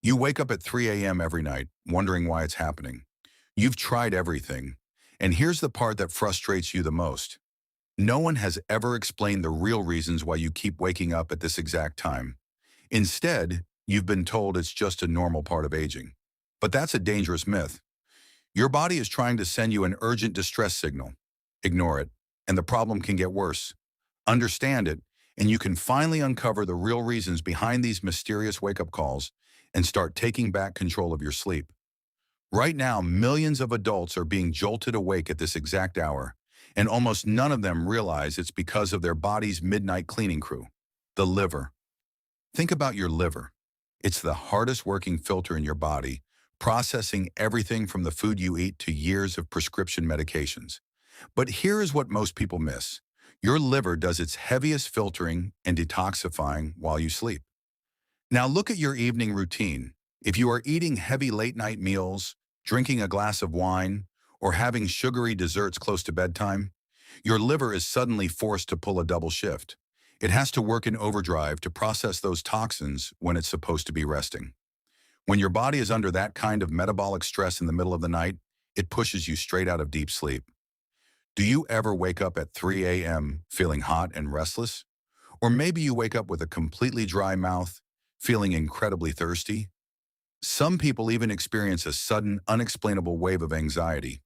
You wake up at 3 a.m. every night, wondering why it's happening. You've tried everything. And here's the part that frustrates you the most. No one has ever explained the real reasons why you keep waking up at this exact time. Instead, you've been told it's just a normal part of aging. But that's a dangerous myth. Your body is trying to send you an urgent distress signal. Ignore it, and the problem can get worse. Understand it, and you can finally uncover the real reasons behind these mysterious wake-up calls and start taking back control of your sleep. Right now, millions of adults are being jolted awake at this exact hour, and almost none of them realize it's because of their body's midnight cleaning crew, the liver. Think about your liver. It's the hardest working filter in your body, processing everything from the food you eat to years of prescription medications. But here is what most people miss. Your liver does its heaviest filtering and detoxifying while you sleep. Now look at your evening routine. If you are eating heavy late-night meals, drinking a glass of wine, or having sugary desserts close to bedtime, your liver is suddenly forced to pull a double shift. It has to work in overdrive to process those toxins when it's supposed to be resting. When your body is under that kind of metabolic stress in the middle of the night, it pushes you straight out of deep sleep. Do you ever wake up at 3 a.m. feeling hot and restless? Or maybe you wake up with a completely dry mouth, feeling incredibly thirsty? Some people even experience a sudden, unexplainable wave of anxiety.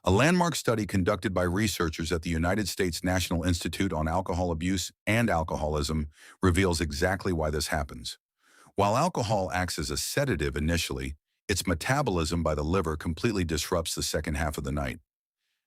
A landmark study conducted by researchers at the United States National Institute on Alcohol Abuse and Alcoholism reveals exactly why this happens. While alcohol acts as a sedative initially, its metabolism by the liver completely disrupts the second half of the night.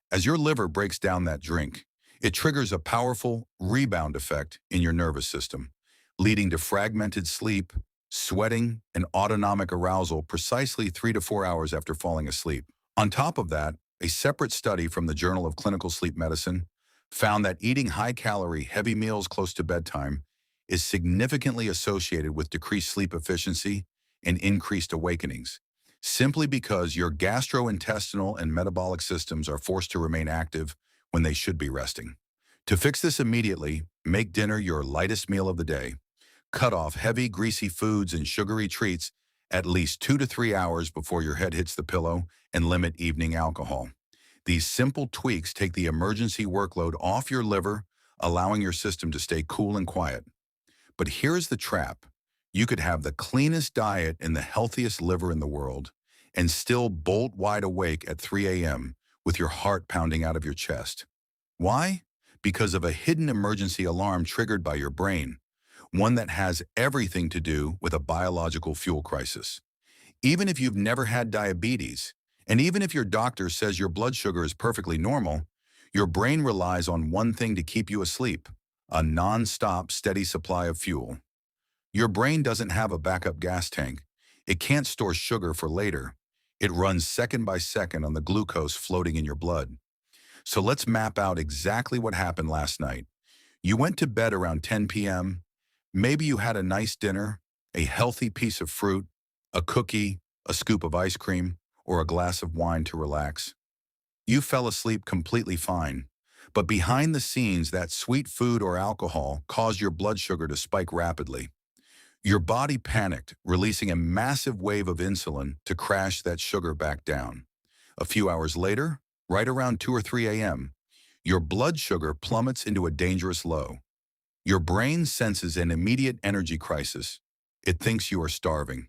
As your liver breaks down that drink, it triggers a powerful rebound effect in your nervous system, leading to fragmented sleep, sweating, and autonomic arousal precisely 3 to 4 hours after falling asleep. On top of that, a separate study from the Journal of Clinical Sleep Medicine found that eating high-calorie, heavy meals close to bedtime is significantly associated with decreased sleep efficiency and increased awakenings, simply because your gastrointestinal and metabolic systems are forced to remain active when they should be resting. To fix this immediately, make dinner your lightest meal of the day. Cut off heavy, greasy foods and sugary treats at least 2 to 3 hours before your head hits the pillow, and limit evening alcohol. These simple tweaks take the emergency workload off your liver, allowing your system to stay cool and quiet. But here's the trap. You could have the cleanest diet and the healthiest liver in the world, and still bolt wide awake at 3 a.m. with your heart pounding out of your chest. Why? Because of a hidden emergency alarm triggered by your brain, one that has everything to do with a biological fuel crisis. Even if you've never had diabetes, and even if your doctor says your blood sugar is perfectly normal, your brain relies on one thing to keep you asleep: a non-stop, steady supply of fuel. Your brain doesn't have a backup gas tank. It can't store sugar for later. It runs second by second on the glucose floating in your blood. So let's map out exactly what happened last night. You went to bed around 10 p.m. Maybe you had a nice dinner, a healthy piece of fruit, a cookie, a scoop of ice cream, or a glass of wine to relax. You fell asleep completely fine. But behind the scenes, that sweet food or alcohol caused your blood sugar to spike rapidly. Your body panicked, releasing a massive wave of insulin to crash that sugar back down. A few hours later, right around 2 or 3 a.m., your blood sugar plummets into a dangerous low. Your brain senses an immediate energy crisis. It thinks you are starving.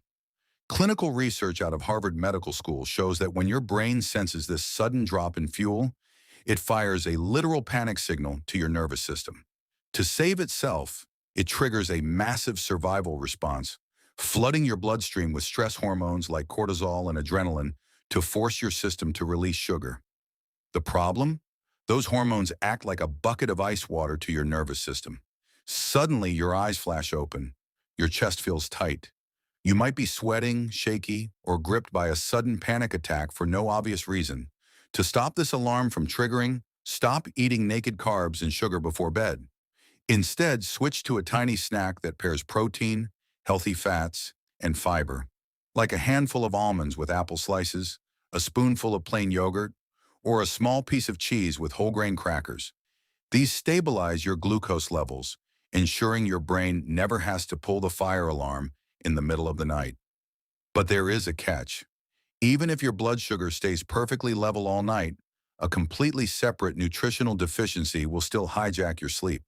Clinical research out of Harvard Medical School shows that when your brain senses this sudden drop in fuel, it fires a literal panic signal to your nervous system. To save itself, it triggers a massive survival response, flooding your bloodstream with stress hormones like cortisol and adrenaline to force your system to release sugar. The problem? Those hormones act like a bucket of ice water to your nervous system. Suddenly, your eyes flash open. Your chest feels tight. You might be sweating, shaky, or gripped by a sudden panic attack for no obvious reason. To stop this alarm from triggering, stop eating naked carbs and sugar before bed. Instead, switch to a tiny snack that pairs protein, healthy fats, and fiber, like a handful of almonds with apple slices, a spoonful of plain yogurt, or a small piece of cheese with whole grain crackers. These stabilize your glucose levels, ensuring your brain never has to pull the fire alarm in the middle of the night. But there is a catch. Even if your blood sugar stays perfectly level all night, a completely separate nutritional deficiency will still hijack your sleep.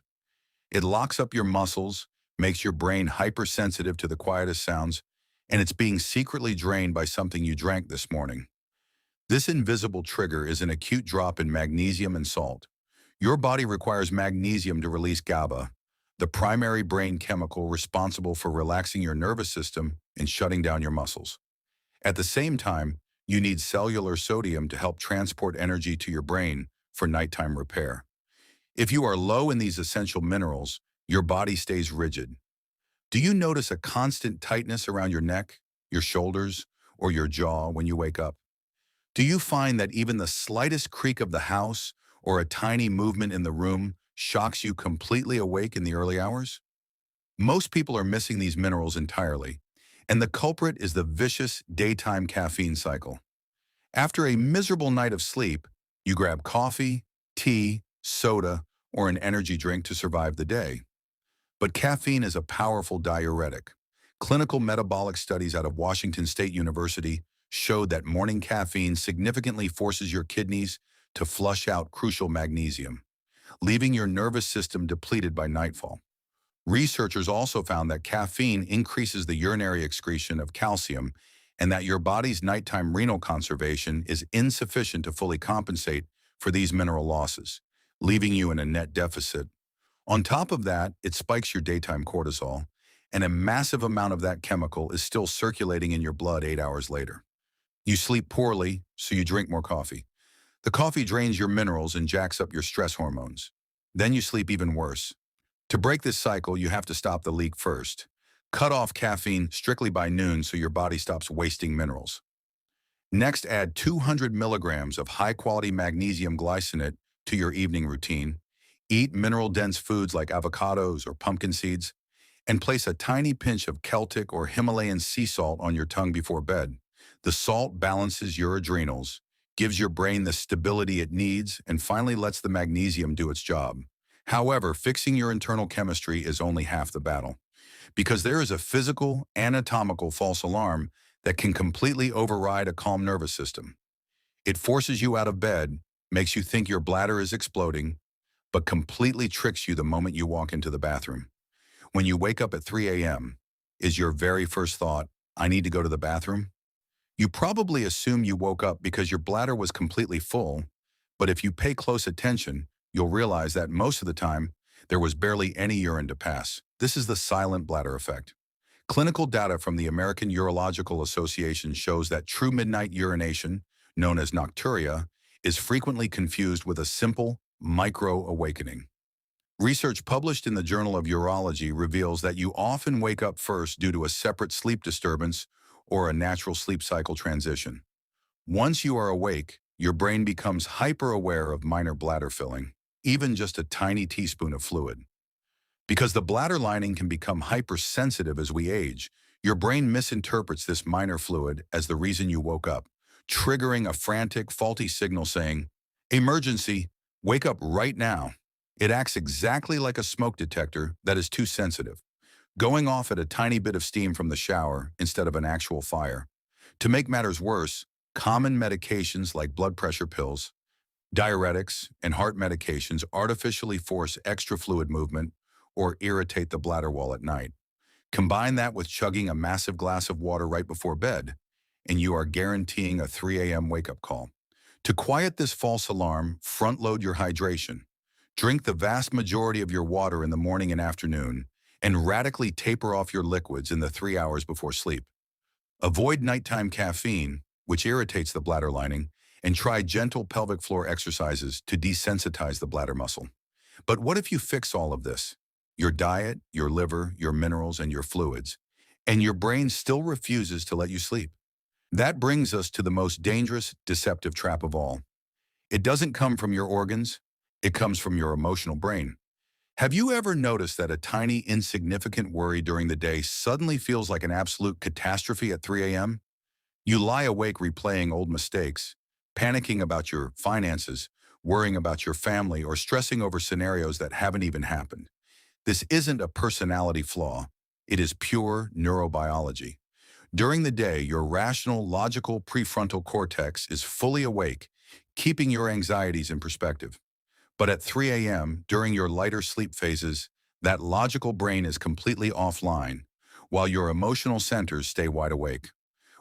It locks up your muscles, makes your brain hypersensitive to the quietest sounds, and it's being secretly drained by something you drank this morning. This invisible trigger is an acute drop in magnesium and salt. Your body requires magnesium to release GABA, the primary brain chemical responsible for relaxing your nervous system and shutting down your muscles. At the same time, you need cellular sodium to help transport energy to your brain for nighttime repair. If you are low in these essential minerals, your body stays rigid. Do you notice a constant tightness around your neck, your shoulders, or your jaw when you wake up? Do you find that even the slightest creak of the house or a tiny movement in the room shocks you completely awake in the early hours? Most people are missing these minerals entirely, and the culprit is the vicious daytime caffeine cycle. After a miserable night of sleep, you grab coffee, tea, soda, or an energy drink to survive the day. But caffeine is a powerful diuretic. Clinical metabolic studies out of Washington State University showed that morning caffeine significantly forces your kidneys to flush out crucial magnesium, leaving your nervous system depleted by nightfall. Researchers also found that caffeine increases the urinary excretion of calcium and that your body's nighttime renal conservation is insufficient to fully compensate for these mineral losses, leaving you in a net deficit. On top of that, it spikes your daytime cortisol, and a massive amount of that chemical is still circulating in your blood 8 hours later. You sleep poorly, so you drink more coffee. The coffee drains your minerals and jacks up your stress hormones. Then you sleep even worse. To break this cycle, you have to stop the leak first. Cut off caffeine strictly by noon so your body stops wasting minerals. Next, add 200 milligrams of high-quality magnesium glycinate to your evening routine. Eat mineral-dense foods like avocados or pumpkin seeds, and place a tiny pinch of Celtic or Himalayan sea salt on your tongue before bed. The salt balances your adrenals, gives your brain the stability it needs, and finally lets the magnesium do its job. However, fixing your internal chemistry is only half the battle, because there is a physical, anatomical false alarm that can completely override a calm nervous system. It forces you out of bed, makes you think your bladder is exploding, but completely tricks you the moment you walk into the bathroom. When you wake up at 3 a.m., is your very first thought, "I need to go to the bathroom"? You probably assume you woke up because your bladder was completely full, but if you pay close attention, you'll realize that most of the time, there was barely any urine to pass. This is the silent bladder effect. Clinical data from the American Urological Association shows that true midnight urination, known as nocturia, is frequently confused with a simple micro-awakening. Research published in the Journal of Urology reveals that you often wake up first due to a separate sleep disturbance or a natural sleep cycle transition. Once you are awake, your brain becomes hyper-aware of minor bladder filling, even just a tiny teaspoon of fluid. Because the bladder lining can become hypersensitive as we age, your brain misinterprets this minor fluid as the reason you woke up, triggering a frantic, faulty signal saying, "Emergency, wake up right now." It acts exactly like a smoke detector that is too sensitive, going off at a tiny bit of steam from the shower instead of an actual fire. To make matters worse, common medications like blood pressure pills, diuretics, and heart medications artificially force extra fluid movement or irritate the bladder wall at night. Combine that with chugging a massive glass of water right before bed, and you are guaranteeing a 3 a.m. wake-up call. To quiet this false alarm, front-load your hydration. Drink the vast majority of your water in the morning and afternoon, and radically taper off your liquids in the 3 hours before sleep. Avoid nighttime caffeine, which irritates the bladder lining, and try gentle pelvic floor exercises to desensitize the bladder muscle. But what if you fix all of this? Your diet, your liver, your minerals, and your fluids, and your brain still refuses to let you sleep. That brings us to the most dangerous, deceptive trap of all. It doesn't come from your organs, it comes from your emotional brain. Have you ever noticed that a tiny, insignificant worry during the day suddenly feels like an absolute catastrophe at 3 a.m.? You lie awake replaying old mistakes, panicking about your finances, worrying about your family, or stressing over scenarios that haven't even happened. This isn't a personality flaw. It is pure neurobiology. During the day, your rational, logical prefrontal cortex is fully awake, keeping your anxieties in perspective. But at 3 a.m., during your lighter sleep phases, that logical brain is completely offline, while your emotional centers stay wide awake.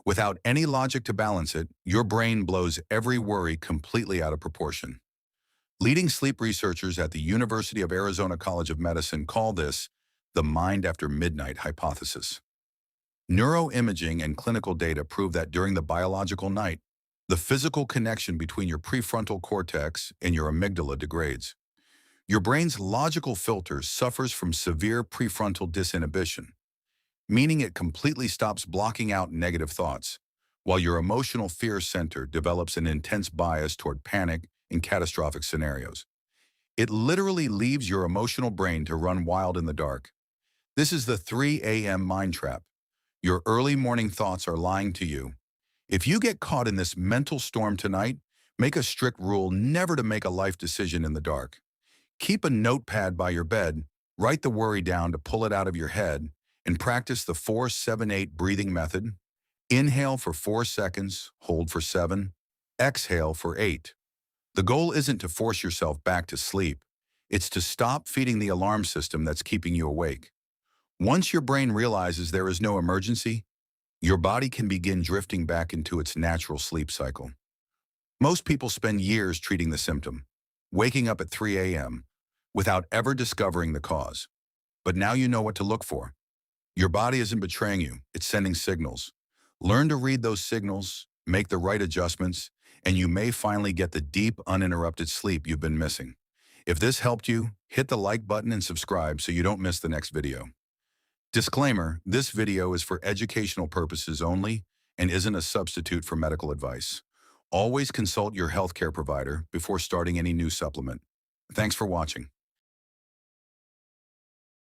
Without any logic to balance it, your brain blows every worry completely out of proportion. Leading sleep researchers at the University of Arizona College of Medicine call this the mind after midnight hypothesis. Neuroimaging and clinical data prove that during the biological night, the physical connection between your prefrontal cortex and your amygdala degrades. Your brain's logical filter suffers from severe prefrontal disinhibition, meaning it completely stops blocking out negative thoughts, while your emotional fear center develops an intense bias toward panic in catastrophic scenarios. It literally leaves your emotional brain to run wild in the dark. This is the 3 a.m. mind trap. Your early morning thoughts are lying to you. If you get caught in this mental storm tonight, make a strict rule never to make a life decision in the dark. Keep a notepad by your bed, write the worry down to pull it out of your head, and practice the 4-7-8 breathing method. Inhale for 4 seconds, hold for 7, exhale for 8. The goal isn't to force yourself back to sleep. It's to stop feeding the alarm system that's keeping you awake. Once your brain realizes there is no emergency, your body can begin drifting back into its natural sleep cycle. Most people spend years treating the symptom, waking up at 3 a.m., without ever discovering the cause. But now you know what to look for. Your body isn't betraying you, it's sending signals. Learn to read those signals, make the right adjustments, and you may finally get the deep, uninterrupted sleep you've been missing. If this helped you, hit the like button and subscribe so you don't miss the next video. Disclaimer, this video is for educational purposes only and isn't a substitute for medical advice. Always consult your healthcare provider before starting any new supplement. Thanks for watching.